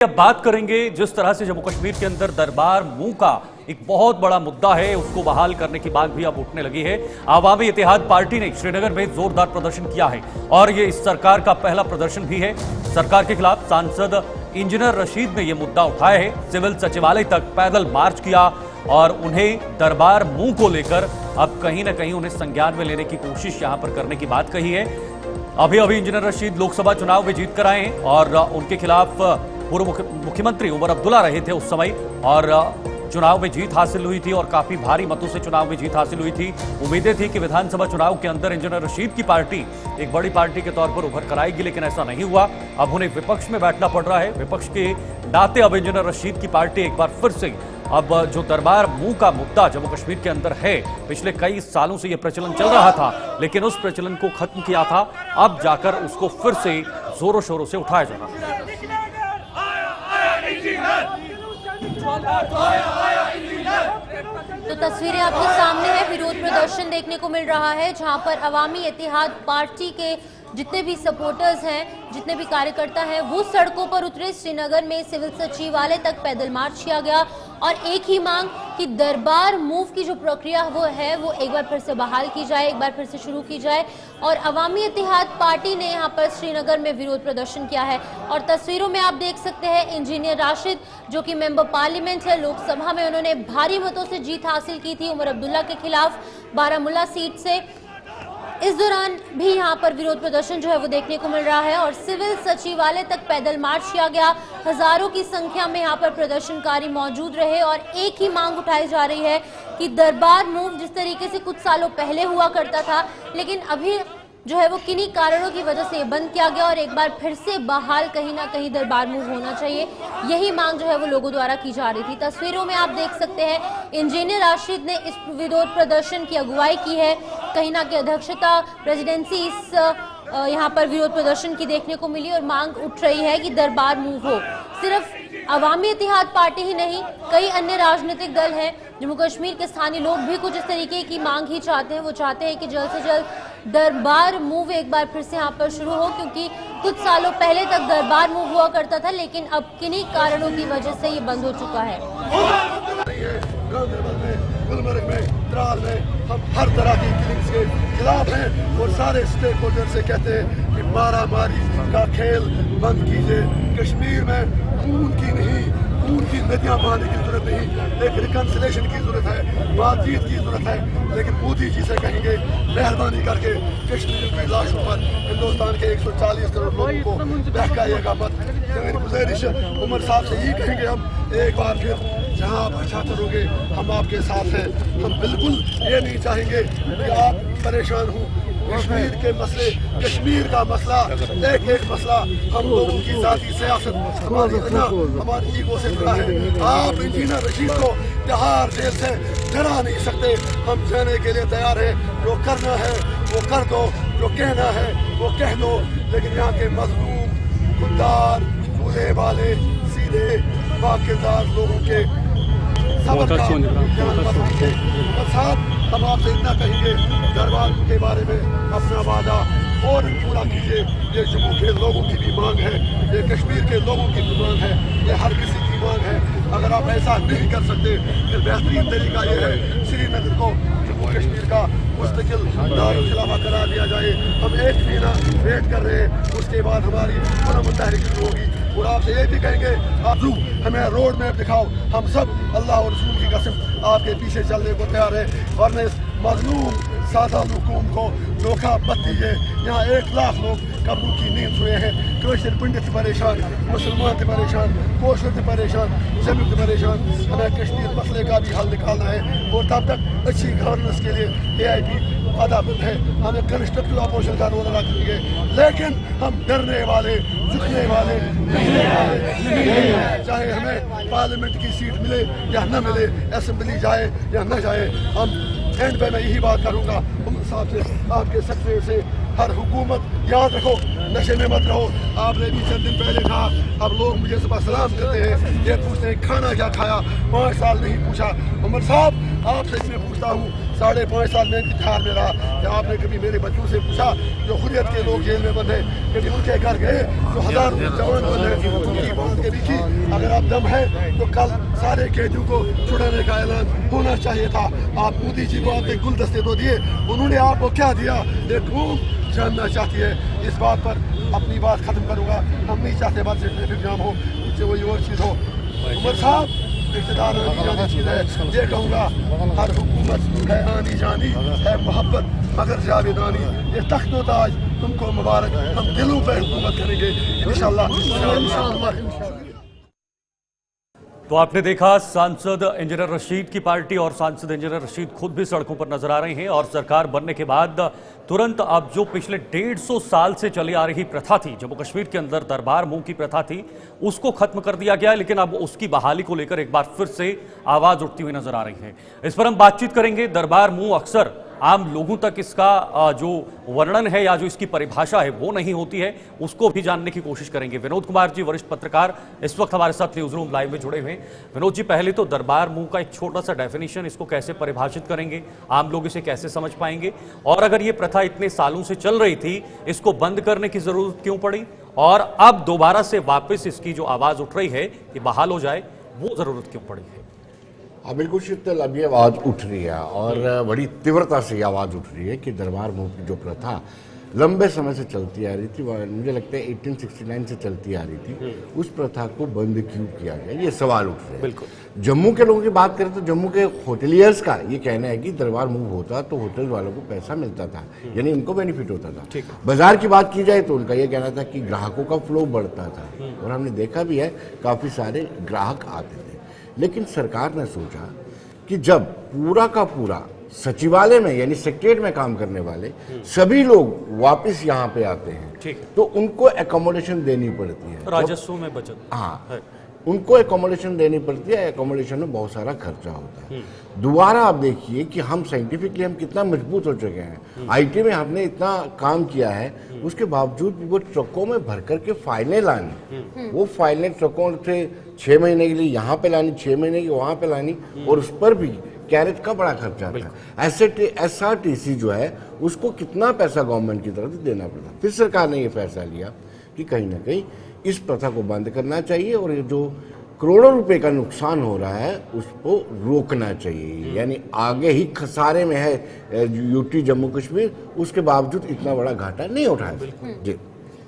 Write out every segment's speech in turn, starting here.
अब बात करेंगे जिस तरह से जम्मू कश्मीर के अंदर दरबार मूव का एक बहुत बड़ा मुद्दा है, उसको बहाल करने की मांग भी अब उठने लगी है। आवामी इत्तेहाद पार्टी ने श्रीनगर में जोरदार प्रदर्शन किया है और ये इस सरकार का पहला प्रदर्शन भी है। सरकार के खिलाफ सांसद इंजीनियर रशीद ने यह मुद्दा उठाया है। सिविल सचिवालय तक पैदल मार्च किया और उन्हें दरबार मूव को लेकर अब कहीं ना कहीं उन्हें संज्ञान में लेने की कोशिश यहां पर करने की बात कही है। अभी इंजीनियर रशीद लोकसभा चुनाव में जीत कर आए हैं और उनके खिलाफ पूर्व मुख्यमंत्री उमर अब्दुल्ला रहे थे उस समय और चुनाव में जीत हासिल हुई थी और काफी भारी मतों से चुनाव में जीत हासिल हुई थी। उम्मीदें थी कि विधानसभा चुनाव के अंदर इंजीनियर रशीद की पार्टी एक बड़ी पार्टी के तौर पर उभर कर आएगी, लेकिन ऐसा नहीं हुआ। अब उन्हें विपक्ष में बैठना पड़ रहा है। विपक्ष के नाते अब इंजीनियर रशीद की पार्टी एक बार फिर से अब जो दरबार मूव का मुद्दा जम्मू कश्मीर के अंदर है, पिछले कई सालों से यह प्रचलन चल रहा था, लेकिन उस प्रचलन को खत्म किया था। अब जाकर उसको फिर से जोरों शोरों से उठाया जा रहा है। तो तस्वीरें आपके सामने है। विरोध प्रदर्शन देखने को मिल रहा है जहां पर अवामी इत्तेहाद पार्टी के जितने भी सपोर्टर्स हैं, जितने भी कार्यकर्ता हैं, वो सड़कों पर उतरे। श्रीनगर में सिविल सचिवालय तक पैदल मार्च किया गया और एक ही मांग कि दरबार मूव की जो प्रक्रिया वो एक बार फिर से बहाल की जाए, एक बार फिर से शुरू की जाए। और अवामी इत्तेहाद पार्टी ने यहाँ पर श्रीनगर में विरोध प्रदर्शन किया है और तस्वीरों में आप देख सकते हैं इंजीनियर राशिद जो कि मेंबर पार्लियामेंट है, लोकसभा में उन्होंने भारी मतों से जीत हासिल की थी उमर अब्दुल्ला के खिलाफ बारामूला सीट से। इस दौरान भी यहाँ पर विरोध प्रदर्शन जो है वो देखने को मिल रहा है और सिविल सचिवालय तक पैदल मार्च किया गया। हजारों की संख्या में यहाँ पर प्रदर्शनकारी मौजूद रहे और एक ही मांग उठाई जा रही है कि दरबार मूव जिस तरीके से कुछ सालों पहले हुआ करता था, लेकिन अभी जो है वो किन्हीं कारणों की वजह से बंद किया गया और एक बार फिर से बहाल कहीं ना कहीं दरबार मूव होना चाहिए, यही मांग जो है वो लोगों द्वारा की जा रही थी। तस्वीरों में आप देख सकते हैं इंजीनियर राशिद ने इस विरोध प्रदर्शन की अगुवाई की है, कहीं ना कहीं अध्यक्षता प्रेसिडेंसी इस यहाँ पर विरोध प्रदर्शन की देखने को मिली और मांग उठ रही है कि दरबार मूव हो। सिर्फ अवामी इत्तेहाद पार्टी ही नहीं, कई अन्य राजनीतिक दल हैं, जम्मू कश्मीर के स्थानीय लोग भी कुछ इस तरीके की मांग ही चाहते हैं। वो चाहते हैं कि जल्द से जल्द दरबार मूव एक बार फिर से यहाँ पर शुरू हो, क्योंकि कुछ सालों पहले तक दरबार मूव हुआ करता था, लेकिन अब किन्हीं कारणों की वजह से ये बंद हो चुका है। गुलमर्ग में, त्राल में हम हर तरह की किलिंग्स के खिलाफ हैं और सारे स्टेक होल्डर से कहते हैं कि मारामारी का खेल बंद कीजिए। कश्मीर में खून की नहीं, खून की नदियां बहाने की जरूरत नहीं, एक रिकन्सिलेशन की जरूरत है, बातचीत की जरूरत है। लेकिन मोदी जी से कहेंगे मेहरबानी करके कश्मीर की लाशों पर हिंदुस्तान के 140 करोड़ लोगों को बहकाइएगा मत। गुजारिश उमर साहब से यही कहेंगे हम एक बार फिर, जहाँ आप अच्छा करोगे हम आपके साथ हैं। हम बिल्कुल ये नहीं चाहेंगे कि आप परेशान हों। कश्मीर के मसले, कश्मीर का मसला, एक एक मसला हम लोगों की जाती सियासत हमारी ईगो से जुड़ा है। आप इंजीनियर रशीद को तिहाड़ जेल से डरा नहीं सकते। हम जाने के लिए तैयार हैं। जो करना है वो कर दो, जो कहना है वो कह दो, लेकिन यहाँ के मजलूम, खुददार, दूल्हे वाले, सीधे बाकिरदार लोगों के सबर का साथ हम आपसे इतना कहेंगे, दरबार के बारे में अपना वादा और पूरा कीजिए। ये जम्मू के लोगों की भी मांग है, ये कश्मीर के लोगों की भी मांग है, ये हर किसी की मांग है। अगर आप ऐसा नहीं कर सकते फिर बेहतरीन तरीका ये है श्रीनगर को जम्मू कश्मीर का मुस्तकिल दारुल-ए-खिलाफा करार दिया जाए। हम एक महीना वेट कर रहे हैं, उसके बाद हमारी मुतहरिक शुरू होगी। और आपसे ये भी कहेंगे आप हमें रोड मैप दिखाओ, हम सब अल्लाह और रसूल की कसम आपके पीछे चलने को तैयार है। वरना इस मजलूम सादा हुकूम को धोखा मत दीजिए। यहाँ 1 लाख लोग कब्रों की नींद सोए हैं। कश्मीर पंडित परेशान, मुसलमान थे परेशान, कोशर थे परेशान, जमीन थे परेशान। हमें कश्मीर मसले का भी हल निकालना है और तब तक अच्छी गवर्नेंस के लिए AIP अदाबंद है। हमें कंस्ट्रक्टिव अपोजिशन का रोल अदा करेंगे, लेकिन हम डरने वाले, झुकने वाले नहीं हैं। चाहे हमें पार्लियामेंट की सीट मिले या न मिले, असेंबली जाए या न जाए, हम एंड पे मैं यही बात करूंगा उमर साहब से, आपके सेक्रेटरी से, हर हुकूमत याद रखो, नशे में मत रहो। आपने भी चंद दिन पहले कहा, अब लोग मुझे सुबह सलाम करते हैं, ये पूछते हैं खाना क्या खाया, 5 साल नहीं पूछा। उमर साहब आपसे मैं पूछता हूँ, 5.5 साल में इंतजार में रहा। क्या आपने कभी मेरे बच्चों से पूछा जो हुर्रियत के लोग जेल में बंद हैं, कभी उनके घर गए जो हजार जवान बंद हैं, उनकी बात कभी की? अगर आप दम है तो कल सारे कैदियों को छुड़ाने का ऐलान होना चाहिए था। आप मोदी जी को आपने गुलदस्ते तो दिए, उन्होंने आपको क्या दिया? ये कौम जानना चाहती है। इस बात पर अपनी बात खत्म करूंगा। हम नहीं चाहते बात से जाम हो, इससे कोई और चीज हो। उमर साहब, इक़्तिदार आनी चीज है, ये कहूँगा हर हुकूमत है आनी जानी है मोहब्बत मगर जावेदानी। ये तख्त व ताज तुमको मुबारक, हम दिलों पर हुकूमत करेंगे इंशाअल्लाह। तो आपने देखा सांसद इंजीनियर रशीद की पार्टी और सांसद इंजीनियर रशीद खुद भी सड़कों पर नजर आ रहे हैं और सरकार बनने के बाद तुरंत अब जो पिछले 150 साल से चली आ रही प्रथा थी, जम्मू कश्मीर के अंदर दरबार मुंह की प्रथा थी, उसको खत्म कर दिया गया है। लेकिन अब उसकी बहाली को लेकर एक बार फिर से आवाज उठती हुई नजर आ रही है। इस पर हम बातचीत करेंगे। दरबार मुंह अक्सर आम लोगों तक इसका जो वर्णन है या जो इसकी परिभाषा है वो नहीं होती है, उसको भी जानने की कोशिश करेंगे। विनोद कुमार जी, वरिष्ठ पत्रकार, इस वक्त हमारे साथ न्यूज रूम लाइव में जुड़े हुए हैं। विनोद जी, पहले तो दरबार मुंह का एक छोटा सा डेफिनेशन, इसको कैसे परिभाषित करेंगे, आम लोग इसे कैसे समझ पाएंगे, और अगर ये प्रथा इतने सालों से चल रही थी, इसको बंद करने की जरूरत क्यों पड़ी, और अब दोबारा से वापस इसकी जो आवाज उठ रही है कि बहाल हो जाए, वो जरूरत क्यों पड़ी है? हाँ बिल्कुल शीतल, अब ये आवाज़ उठ रही है और बड़ी तीव्रता से ये आवाज़ उठ रही है कि दरबार मुंह की जो प्रथा लंबे समय से चलती आ रही थी, मुझे लगता है 1869 से चलती आ रही थी, उस प्रथा को बंद क्यों किया गया, ये सवाल उठ रहे हैं। बिल्कुल। जम्मू के लोगों की बात करें तो जम्मू के होटलियर्स का ये कहना है कि दरबार मुंह होता तो होटल वालों को पैसा मिलता था, यानी उनको बेनिफिट होता था। बाजार की बात की जाए तो उनका ये कहना था कि ग्राहकों का फ्लो बढ़ता था, और हमने देखा भी है काफ़ी सारे ग्राहक आते थे। लेकिन सरकार ने सोचा कि जब पूरा का पूरा सचिवालय में यानी सेक्रेटरीट में काम करने वाले सभी लोग वापस यहाँ पे आते हैं, तो उनको एकोमोडेशन देनी पड़ती है, राजस्व में बचत। हाँ, उनको एकोमोडेशन देनी पड़ती है, एकोमोडेशन में बहुत सारा खर्चा होता है। दोबारा आप देखिए कि हम साइंटिफिकली हम कितना मजबूत हो चुके हैं, आईटी में हमने इतना काम किया है, उसके बावजूद भी वो ट्रकों में भर करके फाइलें लानी, वो फाइलें ट्रकों से 6 महीने के लिए यहाँ पे लानी, 6 महीने की वहाँ पे लानी, और उस पर भी कैरेज का बड़ा खर्चा आता है। SRTC जो है उसको कितना पैसा गवर्नमेंट की तरफ से देना पड़ता। फिर सरकार ने ये फैसला लिया कि कहीं ना कहीं इस प्रथा को बंद करना चाहिए, और ये जो करोड़ों रुपए का नुकसान हो रहा है उसको रोकना चाहिए। यानी आगे ही खसारे में है यूटी जम्मू कश्मीर, उसके बावजूद इतना बड़ा घाटा नहीं उठाया। जी,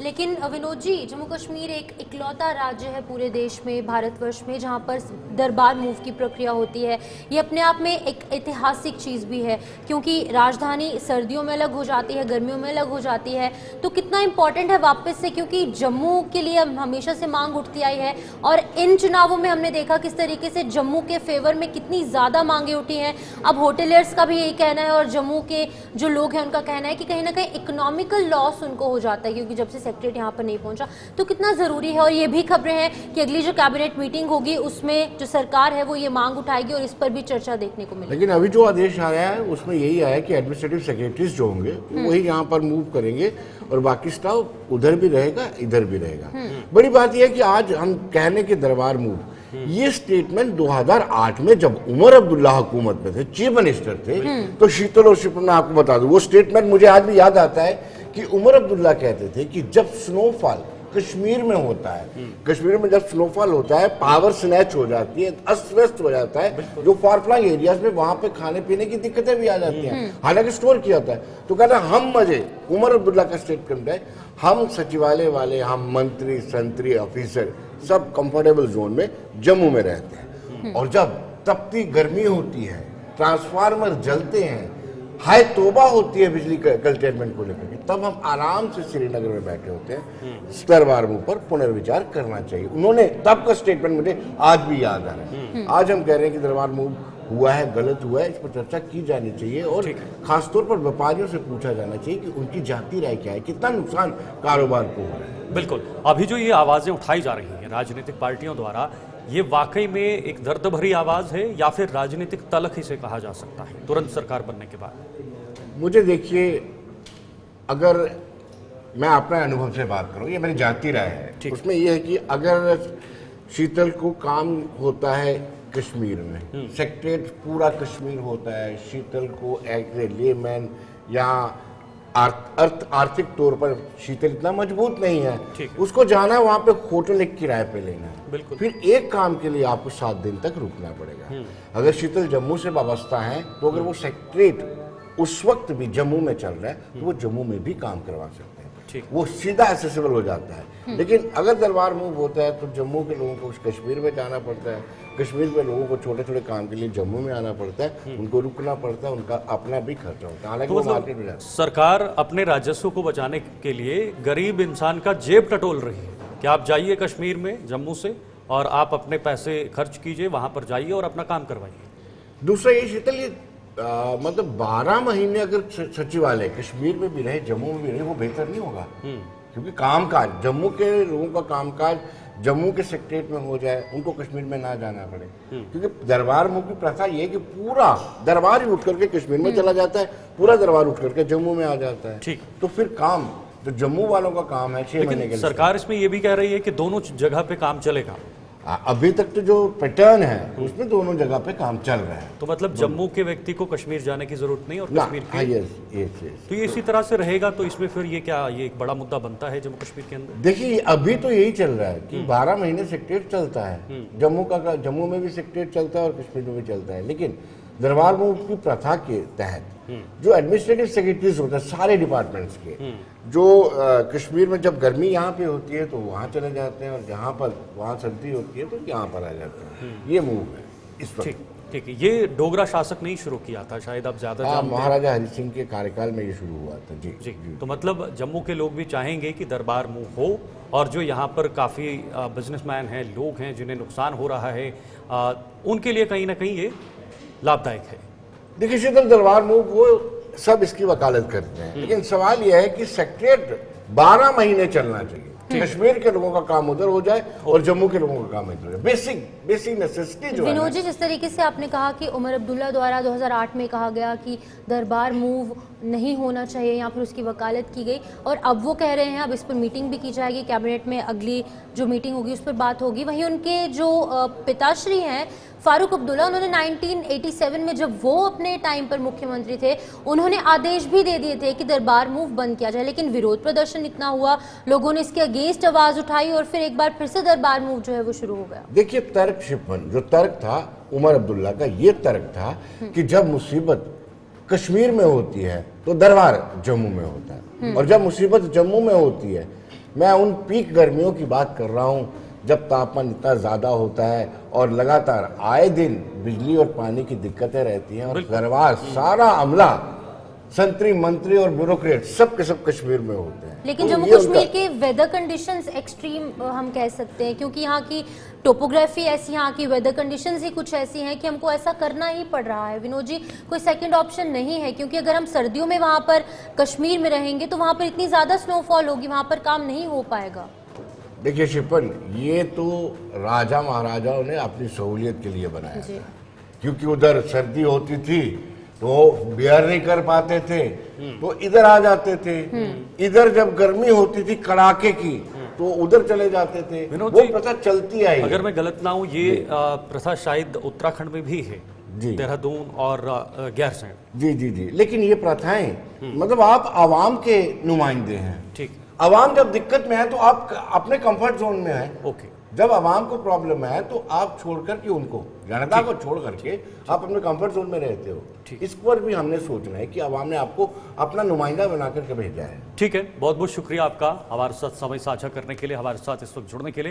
लेकिन विनोद जी, जम्मू कश्मीर एक इकलौता राज्य है पूरे देश में, भारतवर्ष में, जहां पर दरबार मूव की प्रक्रिया होती है। ये अपने आप में एक ऐतिहासिक चीज़ भी है, क्योंकि राजधानी सर्दियों में अलग हो जाती है, गर्मियों में अलग हो जाती है। तो कितना इम्पोर्टेंट है वापस से, क्योंकि जम्मू के लिए हमेशा से मांग उठती आई है, और इन चुनावों में हमने देखा किस तरीके से जम्मू के फेवर में कितनी ज़्यादा मांगे उठी हैं। अब होटलियर्स का भी यही कहना है, और जम्मू के जो लोग हैं उनका कहना है कि कहीं ना कहीं इकोनॉमिकल लॉस उनको हो जाता है, क्योंकि जब से सेक्रेटरी यहाँ पर नहीं पहुंचा। तो कितना जरूरी है, और ये भी खबरें हैं कि अगली जो कैबिनेट मीटिंग होगी उसमें जो सरकार है वो ये मांग उठाएगी और इस पर भी चर्चा देखने को मिलेगी। लेकिन अभी जो आदेश आया है उसमें यही आया कि एडमिनिस्ट्रेटिव सेक्रेटरीज जो होंगे वही यहाँ पर मूव करेंगे, और बाकी स्टाफ उधर भी रहेगा इधर भी रहेगा। बड़ी बात यह है कि आज हम कहने के दरबार मूव, ये स्टेटमेंट 2008 में जब उमर अब्दुल्ला हुकूमत में थे, चीफ मिनिस्टर थे, तो शीतल और शिवम मैं आपको बता दूं, वो स्टेटमेंट मुझे आज भी याद आता है कि उमर अब्दुल्ला कहते थे कि जब स्नोफॉल कश्मीर में होता है, कश्मीर में जब स्नोफॉल होता है, पावर स्नैच हो जाती है, अस्त व्यस्त हो जाता है, जो फार फ्लंग एरियाज में वहां पे खाने पीने की दिक्कतें भी आ जाती हैं, हालांकि स्टोर किया होता है। तो कहता है हम मजे, उमर अब्दुल्ला का स्टेटमेंट है, हम सचिवालय वाले, हम मंत्री संतरी ऑफिसर सब कंफर्टेबल जोन में जम्मू में रहते हैं, और जब तपती गर्मी होती है, ट्रांसफार्मर जलते हैं, हाय तोबा होती है बिजली कंटेनमेंट को लेकर, तब हम आराम से श्रीनगर में बैठे होते हैं, दरबार मुंह पर पुनर्विचार करना चाहिए। उन्होंने तब का स्टेटमेंट मुझे आज भी याद आ रहा है। आज हम कह रहे हैं कि दरबार मुंह हुआ है, गलत हुआ है, इस पर चर्चा की जानी चाहिए, और खासतौर पर व्यापारियों से पूछा जाना चाहिए कि उनकी जाती राय क्या है, कितना नुकसान कारोबार को हो रहा है। बिल्कुल। अभी जो ये आवाजें उठाई जा रही हैं राजनीतिक पार्टियों द्वारा, ये वाकई में एक दर्द भरी आवाज है या फिर राजनीतिक तलख इसे कहा जा सकता है तुरंत सरकार बनने के बाद? मुझे देखिए, अगर मैं अपने अनुभव से बात करूं, ये मेरी जाती राय है, उसमें यह है कि अगर शीतल को काम होता है कश्मीर में सेक्रेट पूरा कश्मीर होता है। शीतल को एज ए लेमैन यहाँ आर्थिक तौर पर शीतल इतना मजबूत नहीं है, उसको जाना है वहां पे होटल एक किराए पे लेना है, बिल्कुल। फिर एक काम के लिए आपको 7 दिन तक रुकना पड़ेगा। अगर शीतल जम्मू से वाबस्ता है तो अगर वो सेक्रेट उस वक्त भी जम्मू में चल रहा है तो वो जम्मू में भी काम करवा सकते हैं, वो सीधा एक्सेसिबल हो जाता है। लेकिन अगर दरबार मूव होता है तो जम्मू के लोगों को कश्मीर में जाना पड़ता है, कश्मीर में लोगों को छोटे छोटे काम के लिए जम्मू में आना पड़ता है, उनको रुकना पड़ता है, उनका अपना भी खर्चा होता है। हालांकि वो मार्केट में जाता है। सरकार अपने राजस्व को बचाने के लिए गरीब इंसान का जेब टटोल रही है कि आप जाइए कश्मीर में जम्मू से और आप अपने पैसे खर्च कीजिए, वहां पर जाइए और अपना काम करवाइए। दूसरा ये शीतल, ये मतलब 12 महीने अगर सचिवालय कश्मीर में भी रहे जम्मू में भी रहे वो बेहतर नहीं होगा, क्योंकि कामकाज जम्मू के लोगों का कामकाज जम्मू के सेक्रेटेरिएट में हो जाए, उनको कश्मीर में ना जाना पड़े। क्योंकि दरबार मुख की प्रथा ये है कि पूरा दरबार ही उठ करके कश्मीर में चला जाता है, पूरा दरबार उठ करके जम्मू में आ जाता है। ठीक, तो फिर काम जो जम्मू वालों का काम है 6 महीने के लिए, सरकार इसमें ये भी कह रही है कि दोनों जगह पे काम चलेगा। अभी तक तो जो पैटर्न है उसमें दोनों जगह पे काम चल रहा है। तो मतलब जम्मू के व्यक्ति को कश्मीर जाने की जरूरत नहीं और कश्मीर के yes. तो ये इसी तरह से रहेगा। तो इसमें फिर ये क्या, ये एक बड़ा मुद्दा बनता है जम्मू कश्मीर के अंदर। देखिए अभी तो यही चल रहा है कि 12 महीने सेक्रेटेरिएट चलता है, जम्मू में भी सेक्रेटेरिएट चलता है और कश्मीर में भी चलता है। लेकिन दरबार मूव की प्रथा के तहत जो एडमिनिस्ट्रेटिव सेक्रेटरीज होते हैं सारे डिपार्टमेंट्स के, जो कश्मीर में जब गर्मी यहाँ पे होती है तो वहाँ चले जाते हैं और जहाँ पर वहाँ सर्दी होती है तो यहाँ पर आ जाते हैं। ये मूव है इस वक्त। ठीक है, ये डोगरा शासक ने ही शुरू किया था, शायद आप ज्यादा जानते हैं। महाराजा हरि सिंह के कार्यकाल में ये शुरू हुआ था। जी। तो मतलब जम्मू के लोग भी चाहेंगे कि दरबार मूव हो और जो यहाँ पर काफ़ी बिजनेसमैन हैं, लोग हैं जिन्हें नुकसान हो रहा है, उनके लिए कहीं ना कहीं ये लाभदायक है। देखिए शीतल, दरबार मूव वो सब इसकी वकालत करते हैं, लेकिन सवाल यह है कि सेक्रेटेरिएट 12 महीने चलना चाहिए। कश्मीर के लोगों का काम उधर हो जाए और जम्मू के लोगों का काम इधर हो जाए। बेसिक नेसेसिटी जो है। विनोद जी, जिस तरीके से आपने कहा कि उमर अब्दुल्ला द्वारा 2008 में कहा गया कि दरबार मूव नहीं होना चाहिए या फिर उसकी वकालत की गई, और अब वो कह रहे हैं अब इस पर मीटिंग भी की जाएगी, कैबिनेट में अगली जो मीटिंग होगी उस पर बात होगी। वहीं उनके जो पिताश्री हैं फारूक अब्दुल्ला, उन्होंने 1987 में जब वो अपने टाइम पर मुख्यमंत्री थे उन्होंने आदेश भी दे दिए थे कि दरबार मूव बंद किया जाए, लेकिन विरोध प्रदर्शन इतना हुआ, लोगों ने इसके अगेंस्ट आवाज उठाई और फिर एक बार फिर से दरबार मूव जो है वो शुरू हो गया। देखिए तर्क शिपन जो तर्क था उमर अब्दुल्ला का, ये तर्क था कि जब मुसीबत कश्मीर में होती है तो दरबार जम्मू में होता है, और जब मुसीबत जम्मू में होती है, मैं उन पीक गर्मियों की बात कर रहा हूँ जब तापमान इतना ज्यादा होता है और लगातार आए दिन बिजली और पानी की दिक्कतें रहती हैं, और दरबार सारा अमला संतरी मंत्री और ब्यूरोक्रेट सब के सब कश्मीर में होते हैं। लेकिन तो जम्मू कश्मीर के वेदर कंडीशंस एक्सट्रीम हम कह सकते हैं, क्योंकि यहाँ की टोपोग्राफी ऐसी, यहाँ की वेदर कंडीशंस ही कुछ ऐसी हैं कि हमको ऐसा करना ही पड़ रहा है। विनोद जी, कोई सेकंड ऑप्शन नहीं है, क्योंकि अगर हम सर्दियों में वहाँ पर कश्मीर में रहेंगे तो वहाँ पर इतनी ज़्यादा स्नोफॉल होगी, वहाँ पर काम नहीं हो पाएगा। देखिए शिपन, ये तो राजा महाराजाओं ने अपनी सहूलियत के लिए बनाया था, क्योंकि उधर सर्दी होती थी तो बियर नहीं कर पाते थे तो इधर आ जाते थे, इधर जब गर्मी होती थी कड़ाके की तो उधर चले जाते थे। वो प्रथा चलती आई। अगर मैं गलत ना हूँ, ये प्रथा शायद उत्तराखंड में भी है, देहरादून और गैरसैंण। जी, लेकिन ये प्रथाएं मतलब आप आवाम के नुमाइंदे हैं। ठीक, आवाम जब दिक्कत में है तो आप अपने कंफर्ट जोन में हैं। ओके, जब आवाम को प्रॉब्लम है तो आप छोड़ करके उनको, जनता को छोड़ करके आप अपने कंफर्ट जोन में रहते हो। इस पर भी हमने सोचना है कि आवाम ने आपको अपना नुमाइंदा बना करके भेजा है। ठीक है, बहुत बहुत शुक्रिया आपका हमारे साथ समय साझा करने के लिए, हमारे साथ इस वक्त जुड़ने के लिए।